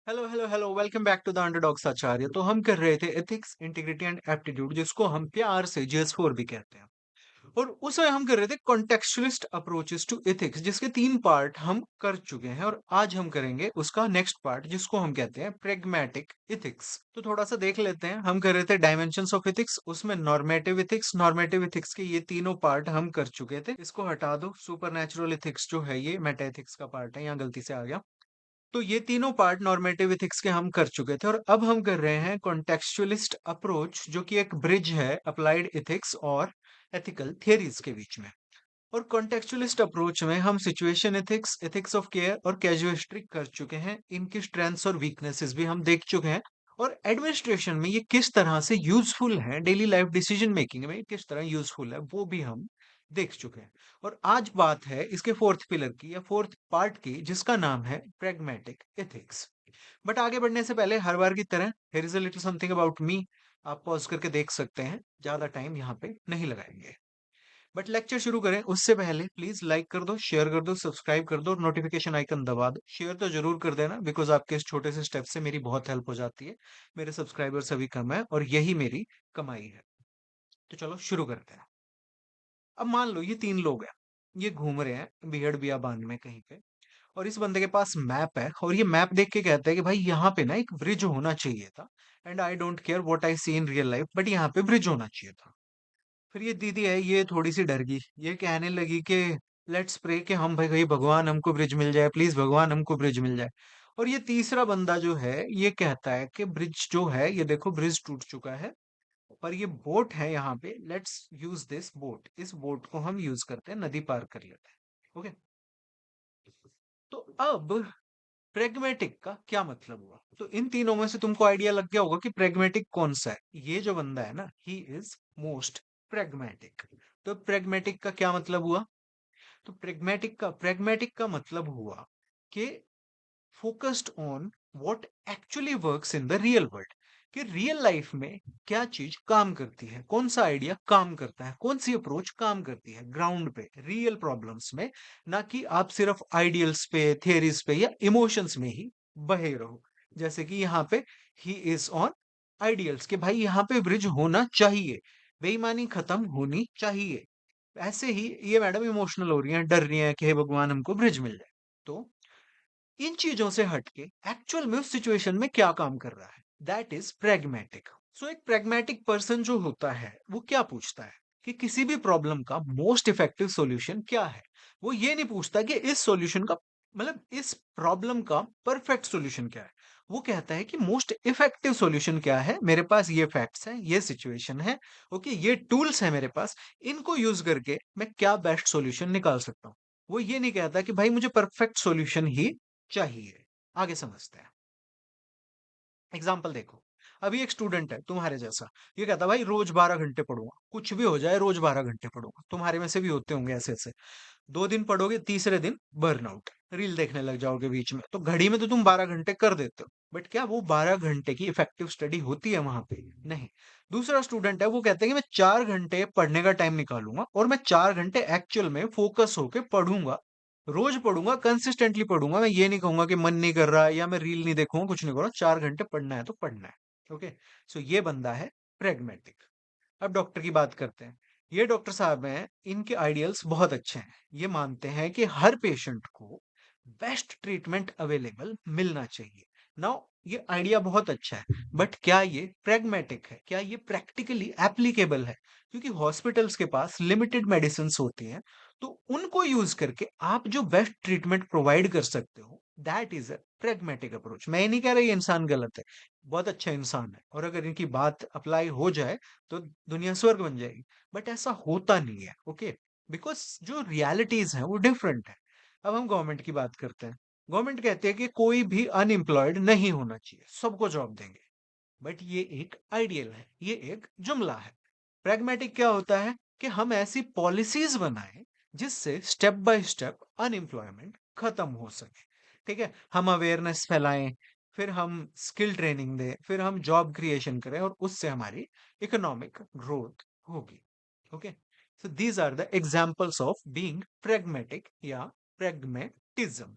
Hello hello hello welcome back to the underdogs Acharya. तो हम कर रहे थे एथिक्स इंटीग्रिटी एंड एप्टीट्यूड, जिसको हम प्यार से जेएस4 भी कहते हैं। और उसमें हम कर रहे थे कॉन्टेक्चुअलिस्ट अप्रोचेस टू एथिक्स, जिसके 3 पार्ट हम कर चुके हैं। और आज हम करेंगे उसका नेक्स्ट पार्ट, जिसको हम कहते हैं प्रेग्मेटिक एथिक्स। तो थोड़ा सा देख लेते हैं। हम कर रहे थे डायमेंशंस ऑफ एथिक्स, उसमें नॉर्मेटिव एथिक्स के ये तीनों पार्ट हम कर चुके थे। इसको हटा दो। सुपर नेचुरल एथिक्स जो है ये मेटा एथिक्स का पार्ट है, यहाँ गलती से आ गया। तो ये तीनों पार्ट नॉर्मेटिव एथिक्स के हम कर चुके थे, और अब हम कर रहे हैं कॉन्टेक्चुअलिस्ट अप्रोच, जो कि एक ब्रिज है अप्लाइड एथिक्स और एथिकल थियरीज के बीच में। और कॉन्टेक्चुअलिस्ट अप्रोच में हम situation ethics, ethics of care और कैजुइस्ट्री कर चुके हैं। इनकी स्ट्रेंथ्स और वीकनेसेस भी हम देख चुके हैं। और एडमिनिस्ट्रेशन में ये किस तरह से यूजफुल है, डेली लाइफ डिसीजन मेकिंग में किस तरह यूजफुल है, वो भी हम देख चुके हैं। और आज बात है इसके फोर्थ पिलर की या फोर्थ पार्ट की, जिसका नाम है प्रेग्मेटिक एथिक्स। बट आगे बढ़ने से पहले हर बार की तरह here is a little something about me. आप पॉज करके देख सकते हैं, ज्यादा टाइम यहाँ पे नहीं लगाएंगे। बट लेक्चर शुरू करें उससे पहले प्लीज लाइक कर दो, शेयर कर दो, सब्सक्राइब कर दो और नोटिफिकेशन आइकन दबा दो। शेयर तो जरूर कर देना, बिकॉज आपके इस छोटे से स्टेप से मेरी बहुत हेल्प हो जाती है। मेरे सब्सक्राइबर्स अभी कम है और यही मेरी कमाई है। तो चलो शुरू करते हैं। अब मान लो ये 3 लोग हैं, ये घूम रहे हैं बिहड़ बियाबान में कहीं पे। और इस बंदे के पास मैप है, और ये मैप देख के कहता है कि भाई यहाँ पे ना एक ब्रिज होना चाहिए था। And I don't care what I see in real life, but यहाँ पे ब्रिज होना चाहिए था। फिर ये दीदी है, ये थोड़ी सी डर गई। ये कहने लगी कि लेट्स प्रे कि हम भाई भाई भगवान हमको ब्रिज मिल जाए, प्लीज भगवान हमको ब्रिज मिल जाए। और ये तीसरा बंदा जो है ये कहता है कि ब्रिज जो है ये देखो ब्रिज टूट चुका है, पर ये बोट है यहाँ पे, लेट्स यूज दिस बोट, इस बोट को हम यूज करते हैं, नदी पार कर लेते हैं। ओके। तो अब प्रेग्मेटिक का क्या मतलब हुआ? तो इन तीनों में से तुमको आइडिया लग गया होगा कि प्रेग्मेटिक कौन सा है। ये जो बंदा है ना, ही इज मोस्ट प्रेग्मेटिक। तो प्रेग्मेटिक का क्या मतलब हुआ? तो प्रेग्मेटिक का मतलब हुआ कि focused on what actually works in the real world, कि रियल लाइफ में क्या चीज काम करती है, कौन सा आइडिया काम करता है, कौन सी अप्रोच काम करती है ग्राउंड पे रियल प्रॉब्लम्स में। ना कि आप सिर्फ आइडियल्स पे, थियरीज पे या इमोशंस में ही बहे रहो। जैसे कि यहाँ पे ही इज ऑन आइडियल्स, कि भाई यहाँ पे ब्रिज होना चाहिए, बेईमानी खत्म होनी चाहिए। ऐसे ही ये मैडम इमोशनल हो रही हैं, डर रही हैं कि हे भगवान हमको ब्रिज मिल जाए। तो इन चीजों से हटके एक्चुअल में उस सिचुएशन में क्या काम कर रहा है, दैट इज प्रेग्मेटिक। सो एक प्रेग्मेटिक पर्सन जो होता है वो क्या पूछता है कि किसी भी प्रॉब्लम का मोस्ट इफेक्टिव सॉल्यूशन क्या है। वो ये नहीं पूछता कि इस सॉल्यूशन का मतलब इस प्रॉब्लम का परफेक्ट सॉल्यूशन क्या है। वो कहता है कि मोस्ट इफेक्टिव सॉल्यूशन क्या है, मेरे पास ये फैक्ट्स हैं, ये सिचुएशन है, ओके, ये टूल्स है मेरे पास, इनको यूज करके मैं क्या बेस्ट सॉल्यूशन निकाल सकता हूँ। वो ये नहीं कहता कि भाई मुझे परफेक्ट सॉल्यूशन ही चाहिए। आगे समझते हैं। एग्जाम्पल देखो। अभी एक स्टूडेंट है तुम्हारे जैसा, ये कहता भाई रोज 12 घंटे पढ़ूंगा, कुछ भी हो जाए रोज 12 घंटे पढ़ूंगा। तुम्हारे में से भी होते होंगे ऐसे ऐसे। 2 दिन पढ़ोगे, तीसरे दिन बर्नआउट, रील देखने लग जाओगे बीच में। तो घड़ी में तो तुम 12 घंटे कर देते हो, बट क्या वो 12 घंटे की इफेक्टिव स्टडी होती है वहां पे? नहीं। दूसरा स्टूडेंट है, वो कहता है कि मैं 4 घंटे पढ़ने का टाइम निकालूंगा और मैं 4 घंटे एक्चुअल में फोकस होके पढ़ूंगा। रोज पढ़ूंगा, कंसिस्टेंटली पढ़ूंगा। मैं ये नहीं कहूंगा कि मन नहीं कर रहा या मैं रील नहीं देखूंगा, कुछ नहीं करूंगा, 4 घंटे पढ़ना है तो पढ़ना है। ओके। सो ये बंदा है प्रेग्मेटिक। अब डॉक्टर की बात करते हैं। ये डॉक्टर साहब हैं, इनके आइडियल्स बहुत अच्छे हैं। ये मानते हैं कि हर पेशेंट को बेस्ट ट्रीटमेंट अवेलेबल मिलना चाहिए। नाउ ये आइडिया बहुत अच्छा है, बट क्या ये प्रेग्मेटिक है, क्या ये प्रैक्टिकली एप्लीकेबल है? क्योंकि हॉस्पिटल्स के पास लिमिटेड मेडिसिन होती हैं, तो उनको यूज करके आप जो बेस्ट ट्रीटमेंट प्रोवाइड कर सकते हो, दैट इज अ प्रेग्मेटिक अप्रोच। मैं ये नहीं कह रहा ये इंसान गलत है, बहुत अच्छा इंसान है, और अगर इनकी बात अप्लाई हो जाए तो दुनिया स्वर्ग बन जाएगी। बट ऐसा होता नहीं है। ओके। बिकॉज जो रियलिटीज हैं वो डिफरेंट है। अब हम गवर्नमेंट की बात करते हैं। गवर्नमेंट कहती है कि कोई भी अनएम्प्लॉयड नहीं होना चाहिए, सबको जॉब देंगे। बट ये एक आइडियल है, ये एक जुमला है। प्रैग्मेटिक क्या होता है कि हम ऐसी पॉलिसीज बनाएं जिससे स्टेप बाय स्टेप अनएम्प्लॉयमेंट खत्म हो सके। ठीक है, हम अवेयरनेस फैलाएं, फिर हम स्किल ट्रेनिंग दें, फिर हम जॉब क्रिएशन करें, और उससे हमारी इकोनॉमिक ग्रोथ होगी। Okay. So these are the examples of being pragmatic या pragmatism।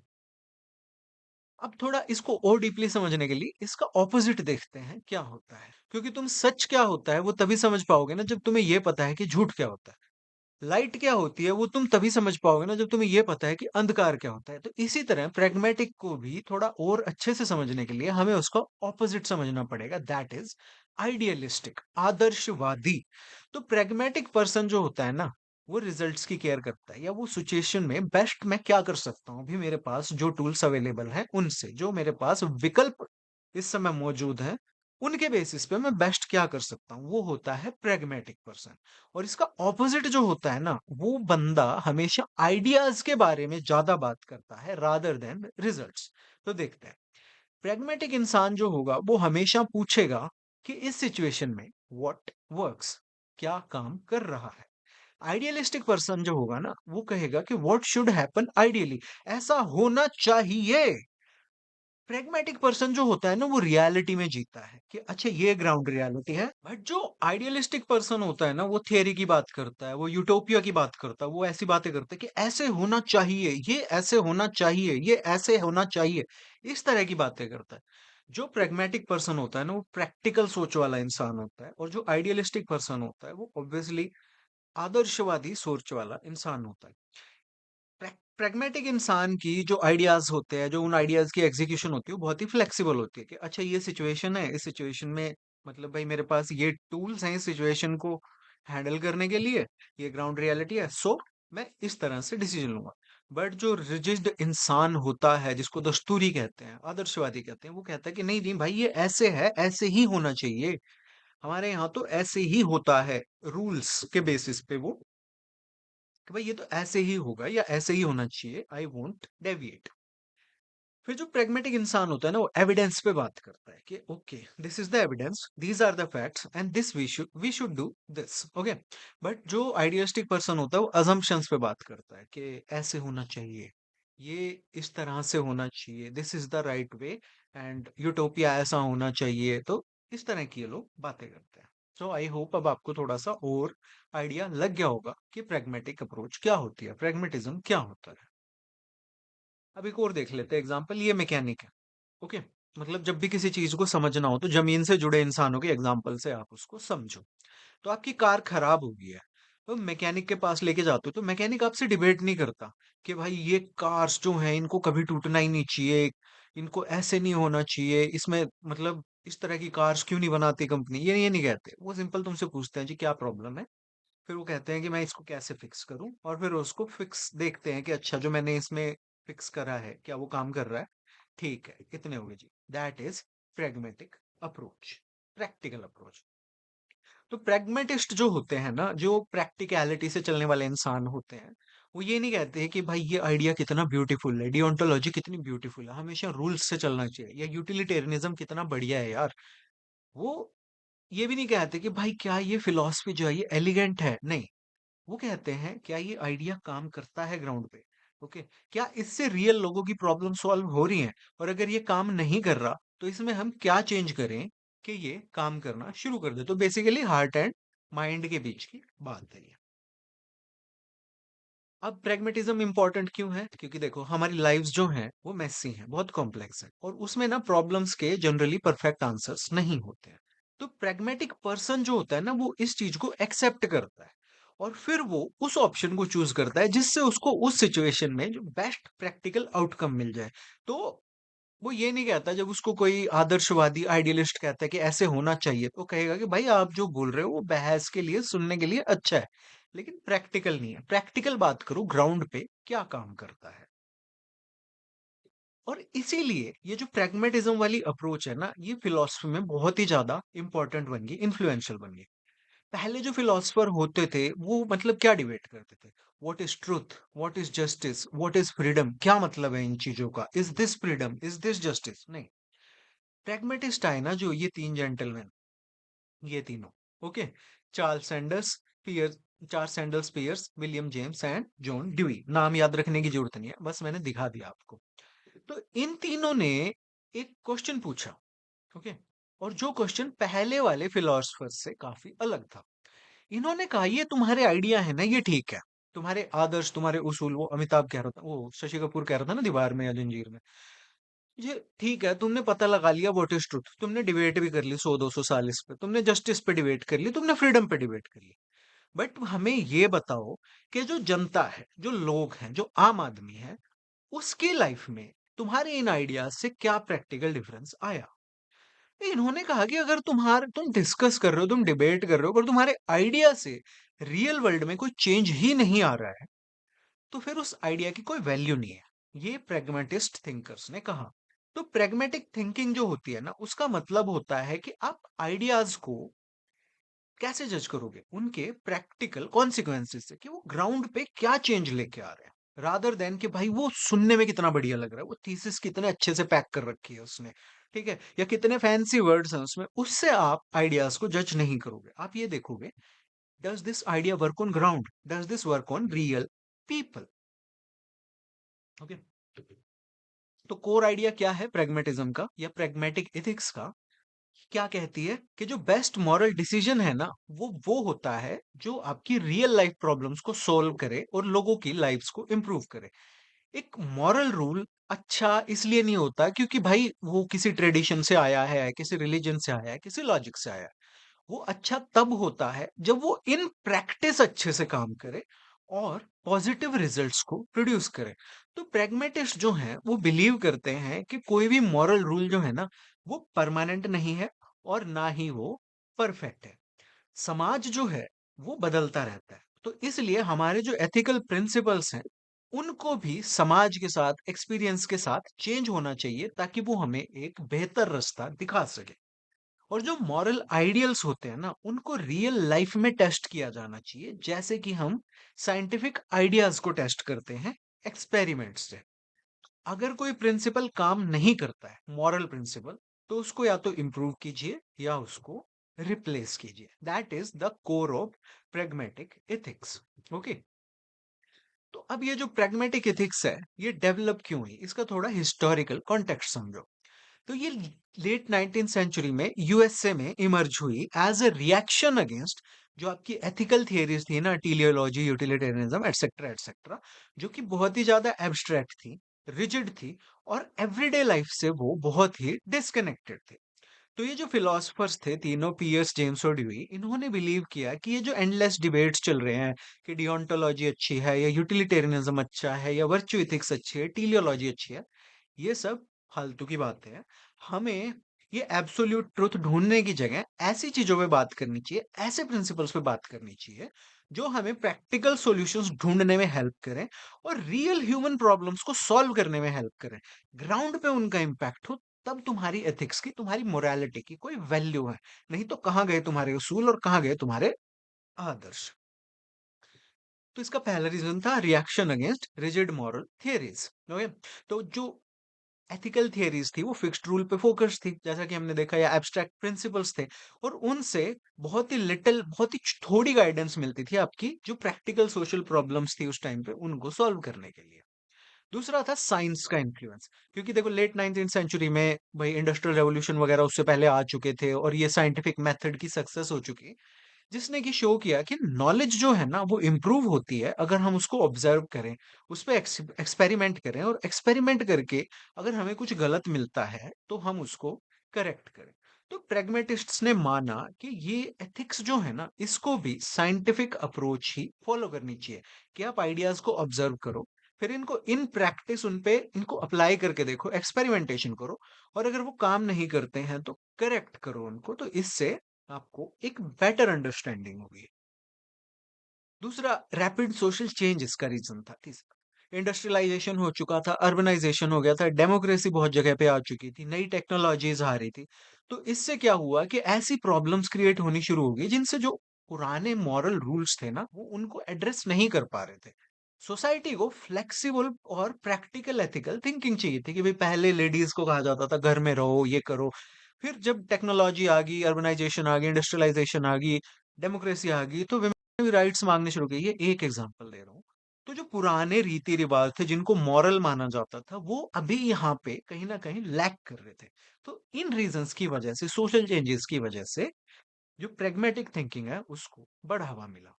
अब थोड़ा इसको और डीपली समझने के लिए इसका ऑपोजिट देखते हैं क्या होता है, क्योंकि तुम सच क्या होता है वो तभी समझ पाओगे ना जब तुम्हें ये पता है कि झूठ क्या होता है। लाइट क्या होती है वो तुम तभी समझ पाओगे ना जब तुम्हें ये पता है कि अंधकार क्या होता है। तो इसी तरह प्रैग्मेटिक को भी थोड़ा और अच्छे से समझने के लिए हमें उसका ऑपोजिट समझना पड़ेगा, दैट इज आइडियलिस्टिक, आदर्शवादी। तो प्रैग्मेटिक पर्सन जो होता है ना, वो रिजल्ट्स की केयर करता है, या वो सिचुएशन में बेस्ट मैं क्या कर सकता हूँ, अभी मेरे पास जो टूल्स अवेलेबल हैं उनसे, जो मेरे पास विकल्प इस समय मौजूद हैं, उनके बेसिस पे मैं बेस्ट क्या कर सकता हूँ, वो होता है प्रैग्मेटिक पर्सन। और इसका ऑपोजिट जो होता है ना, वो बंदा हमेशा आइडियाज के बारे में ज्यादा बात करता है रादर देन रिजल्ट्स। तो देखते हैं, प्रैग्मेटिक इंसान जो होगा वो हमेशा पूछेगा कि इस सिचुएशन में व्हाट वर्क्स, क्या काम कर रहा है। आइडियलिस्टिक पर्सन जो होगा ना, वो कहेगा कि व्हाट शुड हैपन आइडियली, ऐसा होना चाहिए। प्रैग्मेटिक पर्सन जो होता है ना, वो रियलिटी में जीता है कि अच्छा ये ग्राउंड रियलिटी है। बट जो आइडियलिस्टिक पर्सन होता है ना, वो थियरी की बात करता है, वो यूटोपिया की बात करता है, वो ऐसी बातें करता है कि ऐसे होना चाहिए, ये ऐसे होना चाहिए, ये ऐसे होना चाहिए, इस तरह की बातें करता है। जो प्रैग्मेटिक पर्सन होता है ना, वो प्रैक्टिकल सोच वाला इंसान होता है, और जो आइडियलिस्टिक पर्सन होता है वो ऑब्वियसली आदर्शवादी सोच वाला इंसान होता है। प्रैग्मेटिक इंसान की जो आइडियाज होते हैं, जो उन आइडियाज की एग्जीक्यूशन होती है, वो बहुत ही फ्लेक्सिबल होती है कि अच्छा ये सिचुएशन है, इस सिचुएशन में मतलब भाई मेरे पास ये टूल्स हैं इस सिचुएशन को हैंडल करने के लिए, ये ग्राउंड रियलिटी है, सो मैं इस तरह से डिसीजन लूंगा। बट जो रिजिड इंसान होता है, जिसको दस्तूरी कहते हैं, आदर्शवादी कहते हैं, वो कहता है कि नहीं नहीं भाई ये ऐसे है, ऐसे ही होना चाहिए, हमारे यहाँ तो ऐसे ही होता है, रूल्स के बेसिस पे वो, कि भाई ये तो ऐसे ही होगा या ऐसे ही होना चाहिए, आई वोंट डेविएट। फिर जो प्रेग्मेटिक इंसान होता है ना, वो एविडेंस पे बात करता है कि okay this is the evidence, these are the facts and this we should do this, okay. But जो आइडियलिस्टिक पर्सन होता है वो अजम्पशंस पे बात करता है कि ऐसे होना चाहिए, ये इस तरह से होना चाहिए, this is the right way, and utopia ऐसा होना चाहिए। तो इस तरह की ये लोग बातें करते हैं। सो आई होप अब आपको थोड़ा सा और आइडिया लग गया होगा कि प्रैग्मेटिक अप्रोच क्या होती है, प्रैग्मेटिज्म क्या होता है। अब एक और देख लेते हैं एग्जांपल, ये मैकेनिक है, ओके। मतलब जब भी किसी चीज को समझना हो तो जमीन से जुड़े इंसानों के एग्जांपल से आप उसको समझो। तो आपकी कार खराब हो गई है, तो मैकेनिक के पास लेके जाते हो, तो मैकेनिक आपसे डिबेट नहीं करता कि भाई ये कार्स जो हैं इनको कभी टूटना ही नहीं चाहिए, इनको ऐसे नहीं होना चाहिए, इसमें मतलब इस तरह की कार्स क्यों नहीं बनाती कंपनी, ये नहीं कहते। वो सिंपल तुमसे पूछते हैं जी क्या प्रॉब्लम है, फिर वो कहते हैं कि मैं इसको कैसे फिक्स करूं, और फिर उसको फिक्स देखते हैं कि अच्छा जो मैंने इसमें फिक्स करा है क्या वो काम कर रहा है, ठीक है कितने हो गए जी। That is pragmatic approach, practical approach. तो प्रैग्मेटिस्ट जो होते हैं ना, जो प्रैक्टिकलिटी से चलने वाले इंसान होते हैं, वो ये नहीं कहते हैं कि भाई ये आइडिया कितना ब्यूटीफुल है, डियोंटोलॉजी कितनी ब्यूटीफुल है, हमेशा रूल्स से चलना चाहिए, या यूटिलिटेरियनिज्म कितना बढ़िया है यार। वो ये भी नहीं कहते कि भाई क्या ये फिलॉसफी जो है ये एलिगेंट है, नहीं। वो कहते हैं क्या ये आइडिया काम करता है ग्राउंड पे, ओके। क्या इससे रियल लोगों की प्रॉब्लम सॉल्व हो रही है, और अगर ये काम नहीं कर रहा तो इसमें हम क्या चेंज करें कि ये काम करना शुरू कर दे। तो बेसिकली हार्ट एंड माइंड के बीच की बात है ये। अब प्रेगमेटिज्म इंपॉर्टेंट क्यों है, क्योंकि देखो हमारी लाइफ्स जो हैं वो मेसी हैं, बहुत कॉम्प्लेक्स है, और उसमें ना प्रॉब्लम्स के जनरली परफेक्ट आंसर्स नहीं होते हैं। तो प्रेगमेटिक पर्सन जो होता है ना, वो इस चीज को एक्सेप्ट करता है, और फिर वो उस ऑप्शन को चूज करता है जिससे उसको उस सिचुएशन में जो बेस्ट प्रैक्टिकल आउटकम मिल जाए। तो वो ये नहीं कहता, जब उसको कोई आदर्शवादी आइडियलिस्ट कहता है कि ऐसे होना चाहिए, तो कहेगा कि भाई आप जो बोल रहे हो वो बहस के लिए सुनने के लिए अच्छा है, लेकिन प्रैक्टिकल नहीं है। प्रैक्टिकल बात करो ग्राउंड पे क्या काम करता है। और इसीलिए ये जो प्रैग्मेटिज्म वाली अप्रोच है ना, ये फिलोसफी में बहुत ही ज्यादा इंपॉर्टेंट बन गई, इन्फ्लुएंशियल बन गई। पहले जो फिलोसफर होते थे वो मतलब क्या डिबेट करते थे, what is truth, what is justice, what is freedom, क्या मतलब है इन चीजों का, is this freedom, is this justice, नहीं। प्रैग्मेटिस्ट आए ना जो ये तीन जेंटलमैन, ये तीनों, okay, Charles Sanders Peirce, Charles Sanders Peirce, William James and John Dewey. नाम याद रखने की जरूरत नहीं है, बस मैंने दिखा दिया आपको। तो इन तीनों ने एक क्वेश्चन पूछा, ओके, और जो क्वेश्चन पहले वाले फिलोसफर से काफी अलग था। इन्होंने कहा ये तुम्हारे आइडिया है ना ये ठीक है, तुम्हारे आदर्श, तुम्हारे उसूल, वो अमिताभ कह रहा था, वो शशि कपूर कह रहा था ना दीवार में या जंजीर में, ये ठीक है, तुमने पता लगा लिया व्हाट इज ट्रुथ, तुमने डिबेट भी कर ली 100-200 साल इस पे, तुमने जस्टिस पे डिबेट कर ली, तुमने फ्रीडम पे डिबेट कर ली। बट हमें ये बताओ कि जो जनता है, जो लोग हैं, जो आम आदमी है, उसकी लाइफ में तुम्हारे इन आइडियाज से क्या प्रैक्टिकल डिफरेंस आया? इन्होंने कहा कि अगर तुम डिस्कस कर रहे हो, तुम डिबेट कर रहे हो, पर तुम्हारे आइडिया से रियल वर्ल्ड में कोई चेंज ही नहीं आ रहा है, तो फिर उस आइडिया की कोई वैल्यू नहीं है। ये प्रैग्मेटिस्ट थिंकर्स ने कहा। तो प्रैग्मेटिक थिंकिंग जो होती है ना, उसका मतलब होता है कि आप आइडियाज को कैसे जज करोगे, उनके प्रैक्टिकल कॉन्सिक्वेंसेस से, कि वो ग्राउंड पे क्या चेंज लेके आ रहे हैं, रादर देन कि भाई वो सुनने में कितना बढ़िया लग रहा है, वो थीसिस कितने अच्छे से पैक कर रखी है उसने, ठीक है, या कितने फैंसी वर्ड्स हैं उसमें, उससे आप आइडियाज को जज नहीं करोगे। आप ये देखोगे, does this idea work on ground, does this work on real people. Okay, तो कोर आइडिया क्या है प्रैग्मेटिज्म का या प्रैग्मेटिक एथिक्स का? क्या कहती है कि जो बेस्ट मॉरल डिसीजन है ना, वो होता है जो आपकी रियल लाइफ प्रॉब्लम्स को सॉल्व करे और लोगों की लाइफ्स को इंप्रूव करे। एक मॉरल रूल अच्छा इसलिए नहीं होता क्योंकि भाई वो किसी ट्रेडिशन से आया है, किसी रिलीजन से आया है, किसी लॉजिक से आया है। वो अच्छा तब होता है जब वो इन प्रैक्टिस अच्छे से काम करे और पॉजिटिव रिजल्ट्स को प्रोड्यूस करे। तो प्रैग्मेटिस्ट जो हैं वो बिलीव करते हैं कि कोई भी मॉरल रूल जो है ना, वो परमानेंट नहीं है और ना ही वो परफेक्ट है। समाज जो है वो बदलता रहता है, तो इसलिए हमारे जो एथिकल प्रिंसिपल्स हैं उनको भी समाज के साथ, एक्सपीरियंस के साथ चेंज होना चाहिए ताकि वो हमें एक बेहतर रास्ता दिखा सके। और जो मॉरल आइडियल्स होते हैं ना, उनको रियल लाइफ में टेस्ट किया जाना चाहिए, जैसे कि हम साइंटिफिक आइडियाज को टेस्ट करते हैं एक्सपेरिमेंट्स से। अगर कोई प्रिंसिपल काम नहीं करता है, मॉरल प्रिंसिपल, तो उसको या तो इम्प्रूव कीजिए या उसको रिप्लेस कीजिए। That is the core of pragmatic ethics. Okay, तो अब ये जो प्रैग्मेटिक एथिक्स है, ये डेवलप क्यों हुई, इसका थोड़ा हिस्टोरिकल कॉन्टेक्स्ट समझो। तो ये लेट 19th सेंचुरी में यूएसए में इमर्ज हुई एज अ रिएक्शन अगेंस्ट जो आपकी एथिकल थियरीज थी ना, टेलियोलॉजी, यूटिलिटेरियनिज्म, एटसेट्रा एटसेट्रा, जो कि बहुत ही ज्यादा एब्स्ट्रैक्ट थी, रिजिड थी, और एवरीडे लाइफ से वो बहुत ही डिस्कनेक्टेड थे। तो ये जो फिलोसफर्स थे तीनों, पियर्स, जेम्स और ड्यूई, इन्होंने बिलीव किया कि ये जो एंडलेस डिबेट्स चल रहे हैं कि डियोंटोलॉजी अच्छी है या यूटिलिटेरियनिज्म अच्छा है या वर्च्यू एथिक्स अच्छी है, टेलियोलॉजी अच्छी है, ये सब फालतू की बातें हैं। हमें ये एब्सोल्यूट ट्रुथ ढूंढने की जगह ऐसी चीजों पे बात करनी चाहिए, ऐसे प्रिंसिपल्स पे बात करनी चाहिए जो हमें प्रैक्टिकल सॉल्यूशंस ढूंढने में हेल्प करें और रियल ह्यूमन प्रॉब्लम्स को सॉल्व करने में हेल्प करें, ग्राउंड पे उनका इम्पैक्ट हो। तब तुम्हारी एथिक्स की, तुम्हारी मोरालिटी की कोई वैल्यू है। नहीं तो कहाँ गए तुम्हारे उसूल और कहाँ गए तुम्हारे आदर्श? तो इसका पहला रीजन था reaction against rigid moral theories. Okay, तो जो एथिकल थियरीज थी वो फिक्स्ड रूल पे फोकस थी, जैसा कि हमने देखा, या एब्स्ट्रैक्ट प्रिंसिपल्स थे, और उनसे बहुत ही लिटिल, बहुत ही थोड़ी गाइडेंस मिलती थी आपकी जो प्रैक्टिकल सोशल प्रॉब्लम्स थी उस टाइम पे, उनको सॉल्व करने के लिए। दूसरा था साइंस का इन्फ्लुएंस, क्योंकि देखो लेट 19th सेंचुरी में भाई इंडस्ट्रियल रेवोल्यूशन वगैरह उससे पहले आ चुके थे और ये साइंटिफिक मेथड की सक्सेस हो चुकी, जिसने कि शो किया कि नॉलेज जो है ना वो इम्प्रूव होती है अगर हम उसको ऑब्जर्व करें, उस पर एक्सपेरिमेंट करें, और एक्सपेरिमेंट करके अगर हमें कुछ गलत मिलता है तो हम उसको करेक्ट करें। तो प्रेग्मेटिस्ट्स ने माना कि ये एथिक्स जो है ना, इसको भी साइंटिफिक अप्रोच ही फॉलो करनी चाहिए, कि आप आइडियाज को ऑब्जर्व करो, फिर इनको इन प्रैक्टिस उन पे इनको अप्लाई करके देखो, एक्सपेरिमेंटेशन करो, और अगर वो काम नहीं करते हैं तो करेक्ट करो उनको, तो इससे आपको एक बेटर अंडरस्टैंडिंग होगी। दूसरा, रैपिड सोशल चेंज इसका रीजन था। तीसरा, इंडस्ट्रियलाइजेशन हो चुका था, अर्बनाइजेशन हो गया था, डेमोक्रेसी बहुत जगह पे आ चुकी थी, नई टेक्नोलॉजीज आ रही थी। तो इससे क्या हुआ कि ऐसी प्रॉब्लम्स क्रिएट होनी शुरू हो गई जिनसे जो पुराने मॉरल रूल्स थे ना, वो उनको एड्रेस नहीं कर पा रहे थे। सोसाइटी को फ्लेक्सिबल और प्रैक्टिकल एथिकल थिंकिंग चाहिए थी, कि भाई पहले लेडीज को कहा जाता था घर में रहो, ये करो। फिर जब टेक्नोलॉजी आ गई, अर्बनाइजेशन आ गई, इंडस्ट्रियलाइजेशन आ गई, डेमोक्रेसी आ गई, तो भी राइट्स मांगने शुरू किए। ये एक एग्जांपल दे रहा हूँ। तो जो पुराने रीति रिवाज थे जिनको मॉरल माना जाता था, वो अभी यहाँ पे कहीं ना कहीं लैक कर रहे थे। तो इन रीजंस की वजह से, सोशल चेंजेस की वजह से, जो प्रेग्मेटिक थिंकिंग है उसको बढ़ावा मिला।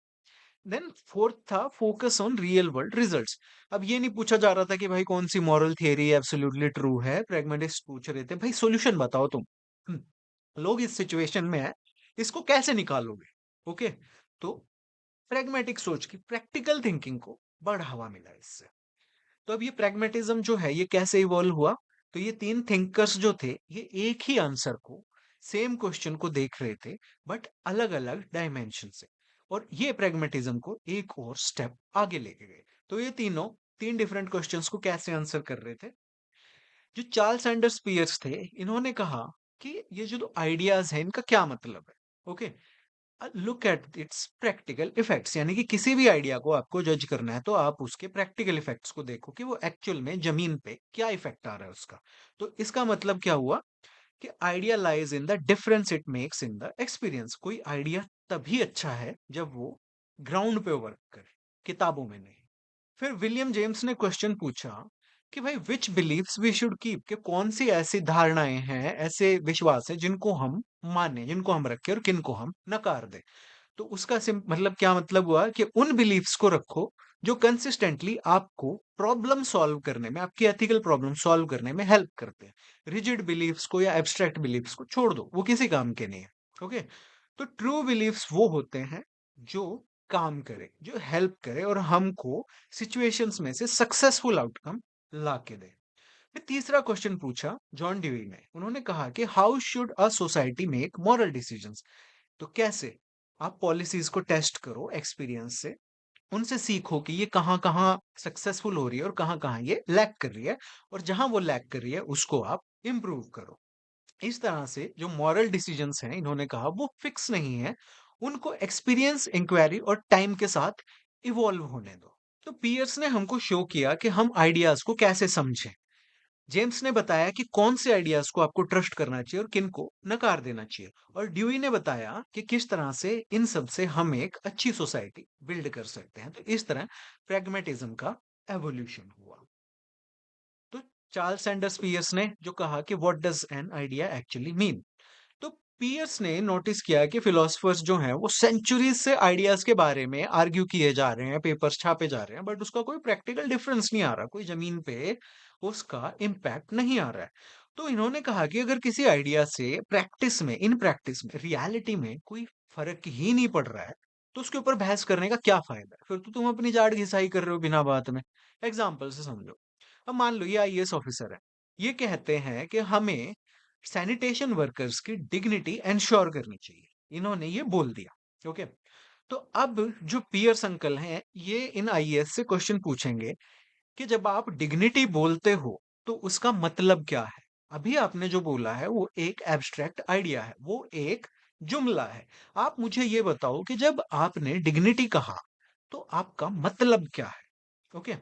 देन फोर्थ था focus on real world results. अब ये नहीं पूछा जा रहा था कि भाई कौन सी मॉरल थियरी एब्सोल्युटली ट्रू है, प्रैग्मेटिस्ट पूछ रहे थे भाई सॉल्यूशन बताओ तुम। लोग इस सिचुएशन में है, इसको कैसे निकालोगे। ओके, तो प्रैग्मेटिक सोच की, प्रैक्टिकल थिंकिंग को बढ़ावा मिला इससे। तो अब ये प्रैग्मेटिज्म जो है ये कैसे इवॉल्व हुआ। तो ये तीन थिंकर्स जो थे ये एक ही आंसर को, सेम क्वेश्चन को देख रहे थे बट अलग अलग डायमेंशन से, और ये प्रैग्मेटिज्म को एक और स्टेप आगे लेके गए। तो ये तीनों तीन डिफरेंट क्वेश्चंस को कैसे आंसर कर रहे थे। जो चार्ल्स सैंडर्स पियर्स थे, इन्होंने कहा कि ये जो आइडियाज है इनका क्या मतलब है। Okay, look at its practical effects, यानी कि किसी भी आइडिया को आपको जज करना है तो आप उसके प्रैक्टिकल इफेक्ट्स को देखो कि वो एक्चुअल में जमीन पे क्या इफेक्ट आ रहा है उसका। तो इसका मतलब क्या हुआ कि idea lies in the difference it makes in the experience. कोई आइडिया तभी अच्छा है जब वो ग्राउंड पे वर्क करे, किताबों में नहीं। फिर विलियम जेम्स ने क्वेश्चन पूछा कि भाई विच बिलीव्स वी शुड कीप, कि कौन सी ऐसी धारणाएं हैं, ऐसे विश्वास है जिनको हम माने, जिनको हम रखें और किनको हम नकार दें। तो उसका मतलब क्या मतलब हुआ कि उन बिलीफ्स को रखो जो कंसिस्टेंटली आपको प्रॉब्लम सॉल्व करने में, आपकी एथिकल प्रॉब्लम सॉल्व करने में हेल्प करते हैं। रिजिड बिलीफ्स को या एब्स्ट्रैक्ट बिलीफ्स को छोड़ दो, वो किसी काम के नहीं है। ओके, तो ट्रू बिलीफ्स वो होते हैं जो काम करे, जो हेल्प करे और हमको सिचुएशंस में से सक्सेसफुल आउटकम ला के दे। फिर तीसरा क्वेश्चन पूछा जॉन ड्यूई ने, उन्होंने कहा कि how should a society make moral decisions. तो कैसे आप पॉलिसीज को टेस्ट करो एक्सपीरियंस से, उनसे सीखो कि ये कहाँ कहाँ सक्सेसफुल हो रही है और कहाँ कहाँ ये लैक कर रही है, और जहां वो लैक कर रही है उसको आप इम्प्रूव करो। इस तरह से जो मॉरल डिसीजंस हैं, इन्होंने कहा वो फिक्स नहीं है, उनको एक्सपीरियंस, इंक्वायरी और टाइम के साथ इवॉल्व होने दो। तो पियर्स ने हमको शो किया कि हम आइडियाज को कैसे समझें। जेम्स ने बताया कि कौन से आइडियाज को आपको ट्रस्ट करना चाहिए और किन को नकार देना चाहिए, और ड्यूई ने बताया कि किस तरह से इन सब से हम एक अच्छी सोसाइटी बिल्ड कर सकते हैं। तो इस तरह प्रैग्मेटिज्म का एवोल्यूशन हुआ। तो चार्ल्स सैंडर्स पियर्स ने जो कहा कि what does an idea actually mean. तो पियर्स ने नोटिस किया कि फिलोसफर्स जो हैं वो सेंचुरीज से आइडियाज के बारे में आर्ग्यू किए जा रहे हैं, पेपर्स छापे जा रहे हैं, बट उसका कोई प्रैक्टिकल डिफरेंस नहीं आ रहा, कोई जमीन पे उसका इम्पैक्ट नहीं आ रहा है। तो इन्होंने कहा कि अगर किसी आइडिया से प्रैक्टिस में, इन प्रैक्टिस में, रियलिटी में कोई फर्क ही नहीं पड़ रहा है तो उसके ऊपर बहस करने का क्या फायदा है। फिर तो तुम अपनी जाड़ घिसाई कर रहे हो बिना बात में। एग्जाम्पल से समझो। अब मान लो ये आईएएस ऑफिसर है, ये कहते हैं कि हमें सैनिटेशन वर्कर्स की डिग्निटी एंश्योर करनी चाहिए, इन्होंने ये बोल दिया। ओके, तो अब जो पियर्स अंकल हैं ये इन आईएएस से क्वेश्चन पूछेंगे कि जब आप डिग्निटी बोलते हो तो उसका मतलब क्या है। अभी आपने जो बोला है वो एक एब्स्ट्रैक्ट आइडिया है, वो एक जुमला है। आप मुझे ये बताओ कि जब आपने डिग्निटी कहा तो आपका मतलब क्या है। ओके,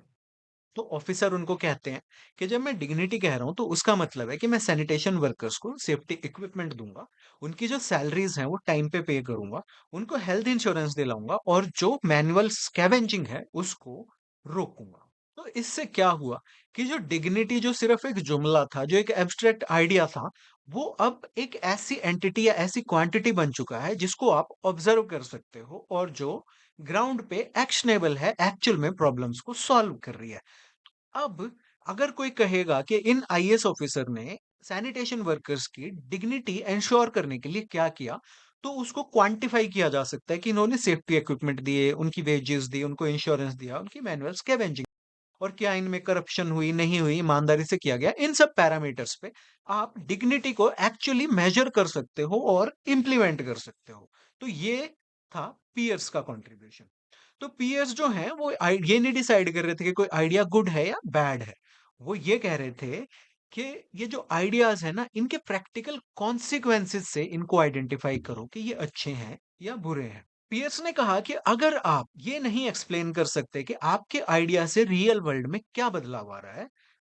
तो ऑफिसर उनको कहते हैं कि जब मैं डिग्निटी कह रहा हूं तो उसका मतलब है कि मैं सैनिटेशन वर्कर्स को सेफ्टी इक्विपमेंट दूंगा, उनकी जो सैलरीज हैं वो टाइम पे करूंगा, उनको हेल्थ इंश्योरेंस दिलाऊंगा और जो मैनुअल स्कैवेंजिंग है उसको रोकूंगा। तो इससे क्या हुआ कि जो डिग्निटी जो सिर्फ एक जुमला था, जो एक एब्स्ट्रैक्ट आइडिया था, वो अब एक ऐसी एंटिटी या ऐसी क्वांटिटी बन चुका है जिसको आप ऑब्जर्व कर सकते हो और जो ग्राउंड पे एक्शनेबल है, एक्चुअल में प्रॉब्लम्स को सॉल्व कर रही है। अब अगर कोई कहेगा कि इन आईएएस ऑफिसर ने सैनिटेशन वर्कर्स की डिग्निटी एंश्योर करने के लिए क्या किया, तो उसको क्वांटिफाई किया जा सकता है कि इन्होंने सेफ्टी इक्विपमेंट दिए, उनकी वेजेस दी, उनको इंश्योरेंस दिया, उनकी मैनुअल स्कैवेंजिंग, और क्या इनमें करप्शन हुई, नहीं हुई, ईमानदारी से किया गया, इन सब पैरामीटर्स पे आप डिग्निटी को एक्चुअली मेजर कर सकते हो और इंप्लीमेंट कर सकते हो। तो ये था पियर्स का कंट्रीब्यूशन। तो पीएस जो हैं वो ये नहीं डिसाइड कर रहे थे कि कोई आइडिया गुड है या बैड है। वो ये कह रहे थे कि ये जो आइडियाज है ना, इनके प्रैक्टिकल कॉन्सिक्वेंसेस से इनको आइडेंटिफाई करो कि ये अच्छे हैं या बुरे हैं। पियर्स ने कहा कि अगर आप ये नहीं एक्सप्लेन कर सकते कि आपके आइडिया से रियल वर्ल्ड में क्या बदलाव आ रहा है,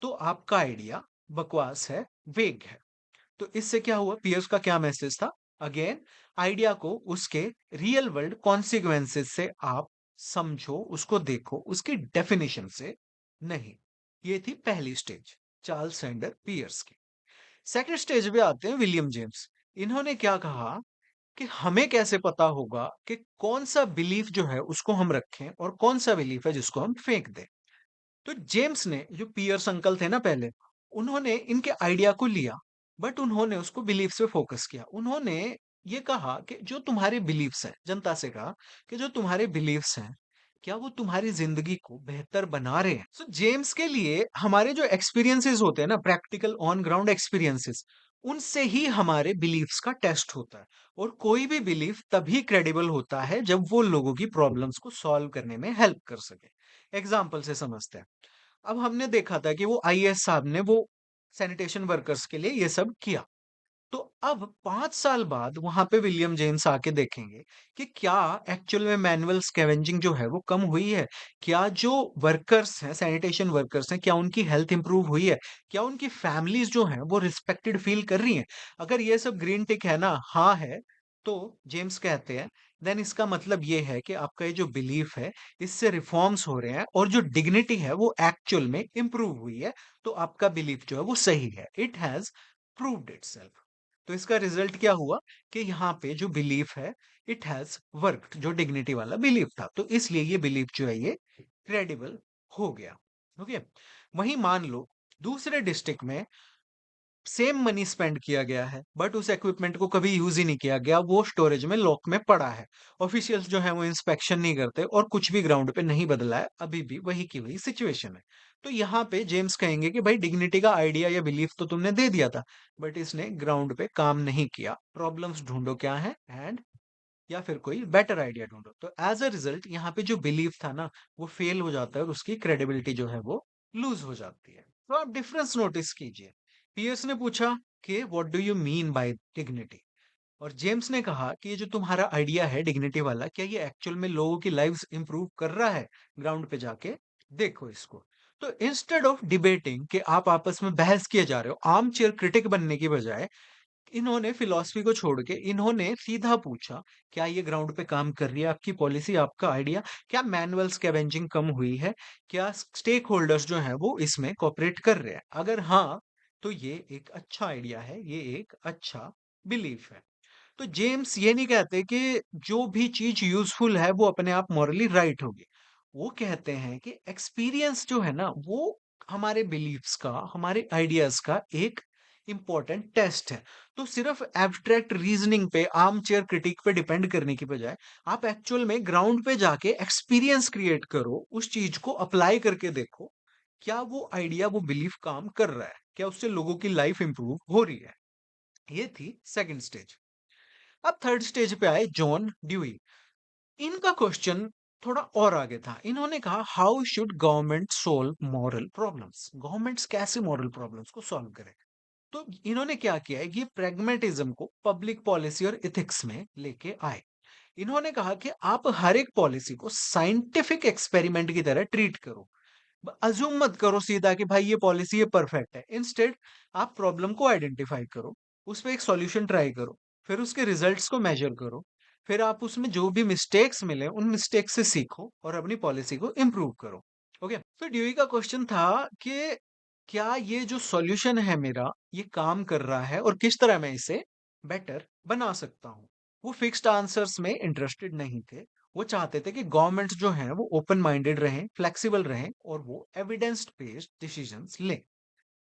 तो आपका आइडिया बकवास है, वेग है। तो इससे क्या हुआ, पियर्स का क्या मैसेज था। अगेन, आइडिया को उसके रियल वर्ल्ड कॉन्सिक्वेंसेस से आप समझो, उसको देखो, उसकी डेफिनेशन से नहीं। ये थी पहली स्टेज चार्ल्स सैंडर पियर्स की। सेकंड स्टेज पे आते हैं विलियम जेम्स। इन्होंने क्या कहा कि हमें कैसे पता होगा कि कौन-सा बिलीफ जो है उसको हम रखें और कौन-सा बिलीफ है जिसको हम फेंक दें। तो जेम्स ने जो पियर्स अंकल थे ना पहले, उन्होंने इनके आइडिया को लिया, बट उन्होंने उसको बिलीफ पे फोकस किया। उन्होंने ये कहा कि जो तुम्हारे बिलीफ्स हैं, जनता से कहा कि जो तुम्हारे बिलीफ्स हैं, क्या वो तुम्हारी जिंदगी को बेहतर बना रहे हैं? सो जेम्स के लिए हमारे जो एक्सपीरियंसेस होते हैं ना, प्रैक्टिकल ऑन ग्राउंड एक्सपीरियंसेस, उनसे ही हमारे बिलीफ्स का टेस्ट होता है। और कोई भी बिलीफ तभी क्रेडिबल होता है जब वो लोगों की प्रॉब्लम्स को सॉल्व करने में हेल्प कर सके। एग्जाम्पल से समझते हैं। अब हमने देखा था कि वो आईएएस साहब ने वो सैनिटेशन वर्कर्स के लिए ये सब किया। तो अब 5 साल बाद वहाँ पे विलियम जेम्स आके देखेंगे कि क्या एक्चुअल में मैनुअल स्कैवेंजिंग जो है वो कम हुई है? क्या जो वर्कर्स हैं, सैनिटेशन वर्कर्स हैं, क्या उनकी हेल्थ इंप्रूव हुई है? क्या उनकी फैमिलीज़ जो हैं वो रिस्पेक्टेड फील कर रही हैं? अगर ये सब ग्रीन टिक है ना, हाँ है, तो जेम्स कहते हैं देन इसका मतलब ये है कि आपका ये जो बिलीफ है, इससे रिफॉर्म्स हो रहे हैं और जो डिग्निटी है वो एक्चुअल में इंप्रूव हुई है। तो आपका बिलीफ जो है वो सही है। It has proved itself. तो इसका रिजल्ट क्या हुआ कि यहाँ पे जो बिलीफ है, इट हैज वर्कड, जो डिग्निटी वाला बिलीफ था, तो इसलिए ये बिलीफ जो है ये क्रेडिबल हो गया। ओके। वहीं मान लो दूसरे डिस्ट्रिक्ट में सेम मनी स्पेंड किया गया है, बट उस इक्विपमेंट को कभी यूज ही नहीं किया गया, वो स्टोरेज में लॉक में पड़ा है। ऑफिशियल्स जो है वो इंस्पेक्शन नहीं करते और कुछ भी ग्राउंड पे नहीं बदला है, अभी भी वही की वही सिचुएशन है। तो यहाँ पे जेम्स कहेंगे कि भाई डिग्निटी का आइडिया या बिलीफ तो तुमने दे दिया था, बट इसने ग्राउंड पे काम नहीं किया। प्रॉब्लम्स ढूंढो क्या है, एंड या फिर कोई बेटर आइडिया ढूंढो। तो एज अ रिजल्ट यहाँ पे जो बिलीफ था ना, वो फेल हो जाता है और उसकी क्रेडिबिलिटी जो है वो लूज हो जाती है। तो आप डिफरेंस नोटिस कीजिए। पियर्स ने पूछा कि what do you mean by dignity, और जेम्स ने कहा कि ये जो तुम्हारा आइडिया है डिग्निटी वाला, क्या ये एक्चुअल में लोगों की लाइव्स इंप्रूव कर रहा है? ग्राउंड पे जाके देखो इसको। तो इंस्टेड ऑफ डिबेटिंग कि आप आपस में बहस किए जा रहे हो, आर्म चेयर क्रिटिक बनने की बजाय इन्होंने फिलॉसफी को छोड़ के इन्होंने सीधा पूछा, क्या ये ग्राउंड पे काम कर रही है आपकी पॉलिसी, आपका आइडिया? क्या मैनुअल स्कैवेंजिंग कम हुई है? क्या स्टेक होल्डर्स जो हैं वो इसमें कोऑपरेट कर रहे हैं? अगर हाँ, तो ये एक अच्छा आइडिया है, ये एक अच्छा बिलीफ है। तो जेम्स ये नहीं कहते कि जो भी चीज यूजफुल है वो अपने आप मॉरली राइट होगी। वो कहते हैं कि एक्सपीरियंस जो है ना, वो हमारे बिलीफ्स का, हमारे आइडियाज का एक इंपॉर्टेंट टेस्ट है। तो सिर्फ एब्स्ट्रैक्ट रीजनिंग पे, आर्म चेयर क्रिटिक पे डिपेंड करने की बजाय आप एक्चुअल में ग्राउंड पे जाके एक्सपीरियंस क्रिएट करो, उस चीज को अप्लाई करके देखो, क्या वो आइडिया, वो बिलीफ काम कर रहा है, क्या उससे लोगों की लाइफ इंप्रूव हो रही है। ये थी सेकंड स्टेज। अब थर्ड स्टेज पे आए जॉन ड्यूई। इनका क्वेश्चन थोड़ा और आगे था। इन्होंने कहा how should government solve moral problems, governments कैसे मॉरल प्रॉब्लम्स को सॉल्व करें। तो इन्होंने क्या किया है, ये प्रेगमेटिज्म को पब्लिक पॉलिसी और इथिक्स में लेके आए। इन्होंने कहा कि आप हर एक पॉलिसी को साइंटिफिक एक्सपेरिमेंट की तरह ट्रीट करो। अज्यूम मत करो सीधा कि भाई ये पॉलिसी ये परफेक्ट है। इंस्टेड आप प्रॉब्लम को आइडेंटिफाई करो, उस पे एक सॉल्यूशन ट्राई करो, फिर उसके रिजल्ट्स को मेजर करो, फिर आप उसमें जो भी मिस्टेक्स मिले उन मिस्टेक्स से सीखो और अपनी पॉलिसी को इम्प्रूव करो। ओके। तो ड्यूई का क्वेश्चन था कि क्या ये जो सॉल्यूशन है मेरा, ये काम कर रहा है और किस तरह मैं इसे बेटर बना सकता हूँ। वो फिक्स्ड आंसर्स में इंटरेस्टेड नहीं थे। वो चाहते थे कि गवर्नमेंट्स जो हैं वो ओपन माइंडेड रहें, फ्लेक्सिबल रहें और वो एविडेंस बेस्ड डिसीजंस लें।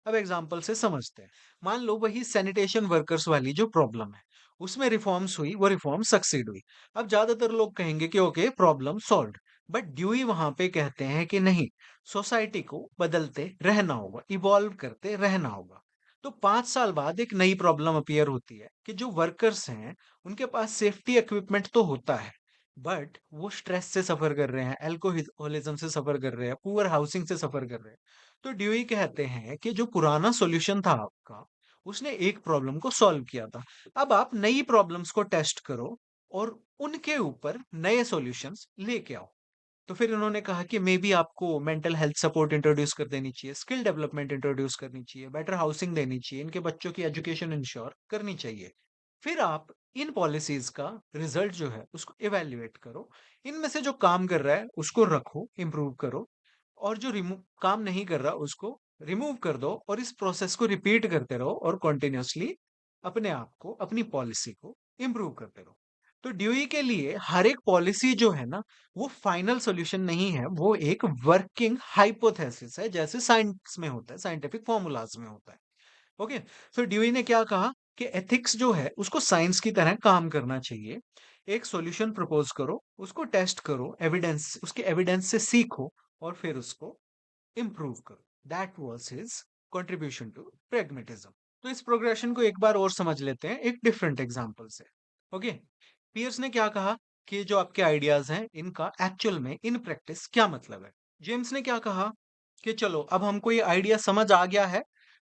अब एग्जांपल से समझते हैं। मान लो वही सैनिटेशन वर्कर्स वाली जो प्रॉब्लम है, उसमें रिफॉर्म्स हुई, वो रिफॉर्म सक्सीड हुई। अब ज्यादातर लोग कहेंगे कि okay problem solved, but Dewey वहां पे कहते हैं कि नहीं, सोसाइटी को बदलते रहना होगा, इवॉल्व करते रहना होगा। तो 5 साल बाद एक नई प्रॉब्लम अपीयर होती है कि जो वर्कर्स हैं उनके पास सेफ्टी इक्विपमेंट तो होता है, बट वो स्ट्रेस से सफर कर रहे हैं, एल्कोहलिज्म से सफर कर रहे हैं, पुअर हाउसिंग से सफर कर रहे हैं। तो ड्यूई कहते हैं कि जो पुराना सॉल्यूशन था आपका, उसने एक प्रॉब्लम को सॉल्व किया था। अब आप नई प्रॉब्लम्स को टेस्ट करो और उनके ऊपर नए सॉल्यूशंस लेके आओ। तो फिर उन्होंने कहा कि मे बी आपको मेंटल हेल्थ सपोर्ट इंट्रोड्यूस कर देनी चाहिए, स्किल डेवलपमेंट इंट्रोड्यूस करनी चाहिए, बेटर हाउसिंग देनी चाहिए, इनके बच्चों की एजुकेशन इंश्योर करनी चाहिए। फिर आप इन पॉलिसीज का रिजल्ट जो है उसको इवेल्युएट करो, इनमें से जो काम कर रहा है उसको रखो, इम्प्रूव करो, और जो रिमूव काम नहीं कर रहा उसको रिमूव कर दो, और इस प्रोसेस को रिपीट करते रहो और कॉन्टिन्यूअसली अपने आप को, अपनी पॉलिसी को इम्प्रूव करते रहो। तो ड्यूई के लिए हर एक पॉलिसी जो है ना, वो फाइनल सॉल्यूशन नहीं है, वो एक वर्किंग हाइपोथेसिस है, जैसे साइंस में होता है, साइंटिफिक फॉर्मूलाज में होता है। ओके, तो ड्यूई ने क्या कहा कि एथिक्स जो है उसको साइंस की तरह काम करना चाहिए। एक सॉल्यूशन प्रपोज करो, उसको टेस्ट करो, एविडेंस, उसके एविडेंस से सीखो और फिर उसको इम्प्रूव करो। That was his contribution to pragmatism. तो इस प्रोग्रेशन को एक बार और समझ लेते हैं एक डिफरेंट एग्जांपल से। ओके, पियर्स ने क्या कहा कि जो आपके आइडियाज हैं इनका एक्चुअल में इन प्रैक्टिस क्या मतलब है। जेम्स ने क्या कहा कि चलो अब हमको ये आइडिया समझ आ गया है।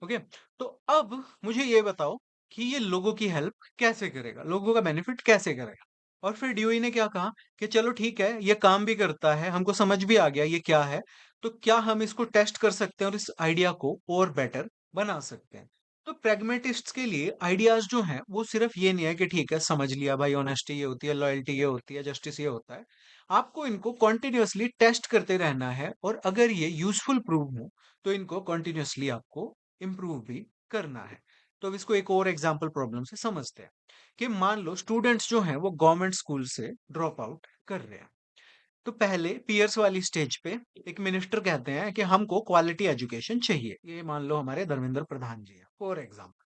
ओके, तो अब मुझे ये बताओ कि ये लोगों की हेल्प कैसे करेगा, लोगों का बेनिफिट कैसे करेगा। और फिर ड्यूई ने क्या कहा कि चलो ठीक है, ये काम भी करता है, हमको समझ भी आ गया ये क्या है, तो क्या हम इसको टेस्ट कर सकते हैं और इस आइडिया को और बेटर बना सकते हैं। तो प्रैग्मेटिस्ट्स के लिए आइडियाज जो हैं वो सिर्फ ये नहीं है कि ठीक है समझ लिया भाई, ऑनेस्टी ये होती है, लॉयल्टी ये होती है, जस्टिस ये होता है। आपको इनको कॉन्टिन्यूअसली टेस्ट करते रहना है और अगर ये यूजफुल प्रूव हो तो इनको कॉन्टिन्यूअसली आपको इम्प्रूव भी करना है। तो अब इसको एक और एग्जाम्पल प्रॉब्लम से समझते हैं कि मान लो स्टूडेंट्स जो हैं वो गवर्नमेंट स्कूल से ड्रॉप आउट कर रहे हैं। तो पहले पियर्स वाली स्टेज पे एक मिनिस्टर कहते हैं कि हमको क्वालिटी एजुकेशन चाहिए, ये मान लो हमारे धर्मेंद्र प्रधान जी हैं फॉर एग्जाम्पल।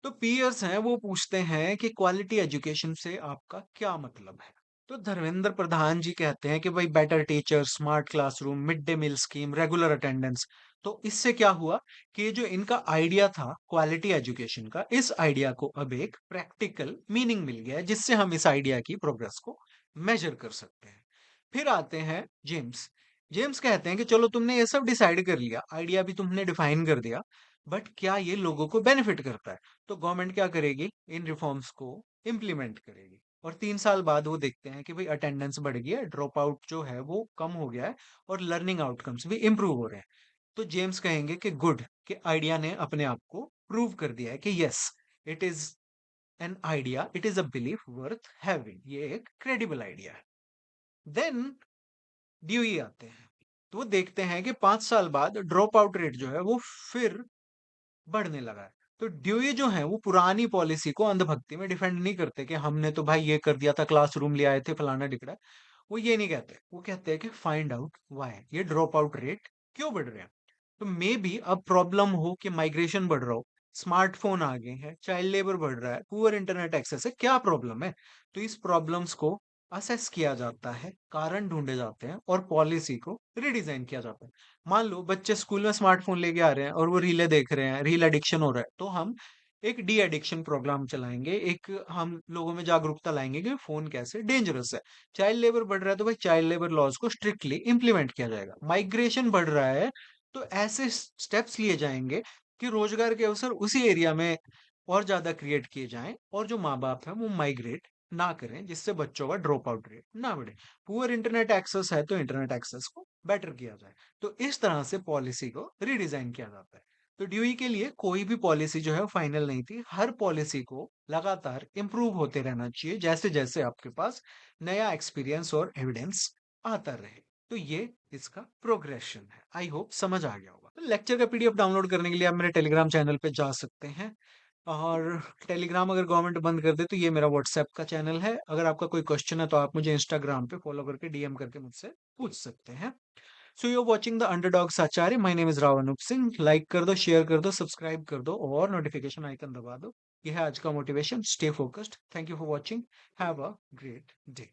तो पीयर्स हैं वो पूछते हैं कि क्वालिटी एजुकेशन से आपका क्या मतलब है। तो धर्मेंद्र प्रधान जी कहते हैं कि भाई better teacher, smart classroom, mid day meal scheme, regular attendance. तो इससे क्या हुआ कि जो इनका आइडिया था क्वालिटी एजुकेशन का, इस आइडिया को अब एक प्रैक्टिकल मीनिंग मिल गया है जिससे हम इस आइडिया की प्रोग्रेस को मेजर कर सकते हैं। फिर आते हैं जेम्स। जेम्स कहते हैं कि चलो तुमने ये सब डिसाइड कर लिया, आइडिया भी तुमने डिफाइन कर दिया, बट क्या ये लोगों को बेनिफिट करता है। तो गवर्नमेंट क्या करेगी, इन रिफॉर्म्स को इम्प्लीमेंट करेगी। और 3 साल बाद वो देखते हैं कि भाई अटेंडेंस बढ़ गई है, ड्रॉप आउट जो है वो कम हो गया है और लर्निंग आउटकम्स भी इम्प्रूव हो रहे हैं। तो जेम्स कहेंगे कि गुड, कि आइडिया ने अपने आप को प्रूव कर दिया है कि yes, it is an idea, it is a belief worth having, ये एक क्रेडिबल आइडिया है। देन ड्यूई आते हैं, तो वो देखते हैं कि 5 साल बाद ड्रॉप आउट रेट जो है वो फिर बढ़ने लगा है। तो ड्यूई जो है वो पुरानी पॉलिसी को अंधभक्ति में डिफेंड नहीं करते कि हमने तो भाई ये कर दिया था, क्लासरूम ले आए थे, फलाना ढिकड़ा। वो ये नहीं कहते, वो कहते हैं कि फाइंड आउट व्हाई ये ड्रॉप आउट रेट क्यों बढ़ रहे हैं। तो मे बी अब प्रॉब्लम हो कि माइग्रेशन बढ़ रहा हो, स्मार्टफोन आ गए हैं, चाइल्ड लेबर बढ़ रहा है, पुअर इंटरनेट एक्सेस है, क्या प्रॉब्लम है। तो इस प्रॉब्लम्स को असेस किया जाता है, कारण ढूंढे जाते हैं और पॉलिसी को रिडिजाइन किया जाता है। मान लो बच्चे स्कूल में स्मार्टफोन लेके आ रहे हैं और वो रीले देख रहे हैं, रील एडिक्शन हो रहा है, तो हम एक डी एडिक्शन प्रोग्राम चलाएंगे, एक हम लोगों में जागरूकता लाएंगे कि फोन कैसे डेंजरस है। चाइल्ड लेबर बढ़ रहा है तो भाई चाइल्ड लेबर लॉज को स्ट्रिक्टली इंप्लीमेंट किया जाएगा। माइग्रेशन बढ़ रहा है तो ऐसे स्टेप्स लिए जाएंगे कि रोजगार के अवसर उसी एरिया में और ज्यादा क्रिएट किए जाएं और जो माँ बाप है वो माइग्रेट ना करें, जिससे बच्चों का ड्रॉप आउट रेट ना बढ़े। पुअर इंटरनेट एक्सेस है तो इंटरनेट एक्सेस को बेटर किया जाए। तो इस तरह से पॉलिसी को रिडिजाइन किया जाता है। तो ड्यूई के लिए कोई भी पॉलिसी जो है फाइनल नहीं थी, हर पॉलिसी को लगातार इंप्रूव होते रहना चाहिए जैसे जैसे आपके पास नया एक्सपीरियंस और एविडेंस आता रहे। तो ये इसका प्रोग्रेशन है। आई होप समझ आ गया होगा। तो लेक्चर का पीडीएफ डाउनलोड करने के लिए आप मेरे टेलीग्राम चैनल पे जा सकते हैं। और टेलीग्राम अगर गवर्नमेंट बंद कर दे तो ये मेरा व्हाट्सएप का चैनल है। अगर आपका कोई क्वेश्चन है तो आप मुझे इंस्टाग्राम पे फॉलो करके डीएम करके मुझसे पूछ सकते हैं। So you are watching the underdogs Acharya, my name is Rao Anoop Singh. Like कर दो, शेयर कर दो, सब्सक्राइब कर दो और नोटिफिकेशन आइकन दबा दो। ये है आज का motivation. Stay focused. Thank you for watching. Have a great day.